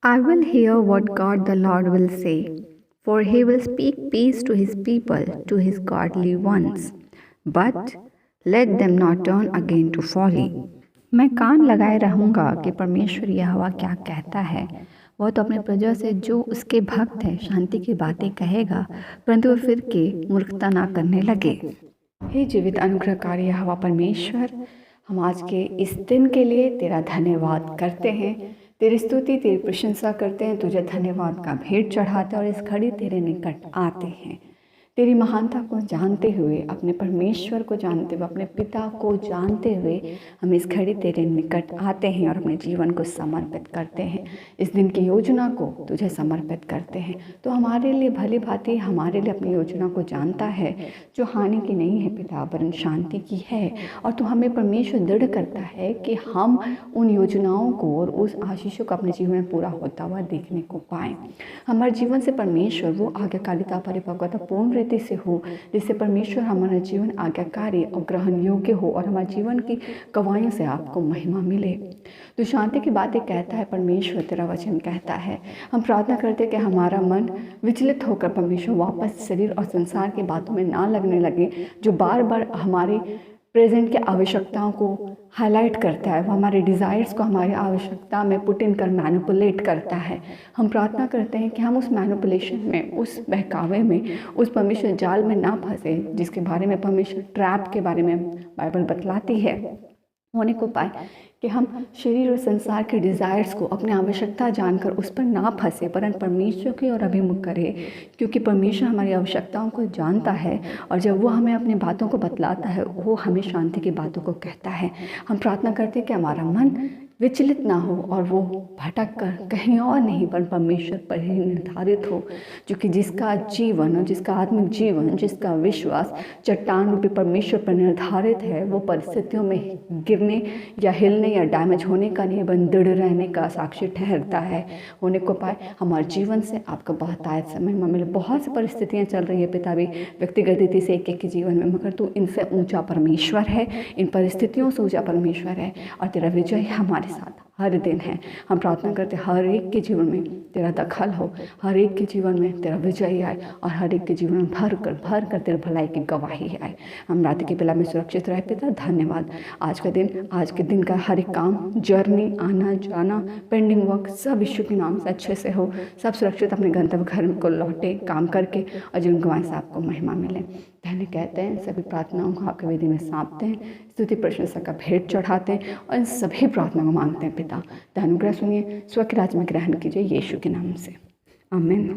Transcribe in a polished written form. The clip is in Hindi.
I will hear what God the Lord will say, for he will speak peace to his people, to his godly ones. But let them not turn again to folly. मैं कान लगाए रहूँगा कि परमेश्वर यहोवा क्या कहता है। वह तो अपने प्रजा से जो उसके भक्त हैं शांति की बातें कहेगा, परंतु वह फिर के मूर्खता ना करने लगे। हे जीवित अनुग्रहकारी यहोवा परमेश्वर, हम आज के इस दिन के लिए तेरा धन्यवाद करते हैं, तेरी स्तुति तेरी प्रशंसा करते हैं, तुझे धन्यवाद का भेंट चढ़ाते हैं और इस घड़ी तेरे निकट आते हैं। तेरी महानता को जानते हुए, अपने परमेश्वर को जानते हुए, अपने पिता को जानते हुए हम इस घड़ी तेरे निकट आते हैं और अपने जीवन को समर्पित करते हैं। इस दिन की योजना को तुझे समर्पित करते हैं। तो हमारे लिए भली भांति हमारे लिए अपनी योजना को जानता है, जो हानि की नहीं है पिता, वरन शांति की है। और तो हमें परमेश्वर दृढ़ करता है कि हम उन योजनाओं को और उस आशीषों को अपने जीवन में पूरा होता हुआ देखने को पाएँ। हमारे जीवन से परमेश्वर वो आज्ञाकारिता परिपक्वता पूर्ण रीति से हो, जिससे परमेश्वर हमारा जीवन आज्ञाकारी और ग्रहण योग्य हो और हमारे जीवन की गवाहियों से आपको महिमा मिले। तो शांति की बातें कहता है परमेश्वर, तेरा वचन कहता है। हम प्रार्थना करते हैं कि हमारा मन विचलित होकर परमेश्वर वापस शरीर और संसार की बातों में ना लगने लगे, जो बार बार हमारी प्रेजेंट की आवश्यकताओं को हाईलाइट करता है। वो हमारे डिज़ायर्स को हमारी आवश्यकता में पुट इन कर मैनिपुलेट करता है। हम प्रार्थना करते हैं कि हम उस मैनिपुलेशन में, उस बहकावे में, उस परमेश्वर जाल में ना फंसे, जिसके बारे में परमेश्वर ट्रैप के बारे में बाइबल बतलाती है, होने को पाए कि हम शरीर और संसार के डिज़ायर्स को अपनी आवश्यकता जानकर उस पर ना फंसे, परंतु परमेश्वर की ओर अभिमुख करें, क्योंकि परमेश्वर हमारी आवश्यकताओं को जानता है और जब वो हमें अपनी बातों को बतलाता है, वो हमें शांति की बातों को कहता है। हम प्रार्थना करते हैं कि हमारा मन विचलित ना हो और वो भटक कर कहीं और नहीं पर परमेश्वर पर ही निर्धारित हो, जो कि जिसका जीवन और जिसका आत्मिक जीवन, जिसका विश्वास चट्टान रूपी परमेश्वर पर निर्धारित है, वो परिस्थितियों में गिरने या हिलने या डैमेज होने का नहीं, बन दृढ़ रहने का साक्षी ठहरता है। होने को पाए हमारे जीवन से आपका बहुत आयत समय में मिले। बहुत सी परिस्थितियाँ चल रही है पिता भी व्यक्तिगत रीति से एक के जीवन में, मगर तू इनसे ऊंचा परमेश्वर है, इन परिस्थितियों से ऊंचा परमेश्वर है और तेरा विजय हमारे साथ हर दिन है। हम प्रार्थना करते हर एक के जीवन में तेरा दखल हो, हर एक के जीवन में तेरा विजय आए और हर एक के जीवन में भर कर तेरे भलाई की गवाही आए। हम रात के बेला में सुरक्षित रहे पिता, धन्यवाद। आज के दिन का हर एक काम, जर्नी, आना जाना, पेंडिंग वर्क सब यीशु के नाम से अच्छे से हो, सब सुरक्षित अपने गंतव्य घर को लौटे काम करके और जीवन गवाएं से आपको महिमा मिले। धन्य कहते हैं, सभी प्रार्थनाओं को आपके वेदी में सौंपते हैं, स्तुति प्रशंसा का भेंट चढ़ाते हैं और इन सभी प्रार्थनाओं को मांगते हैं पिता। अनुग्रह सुनिए, स्व के राज्य में ग्रहण कीजिए यीशु के नाम से, आमीन।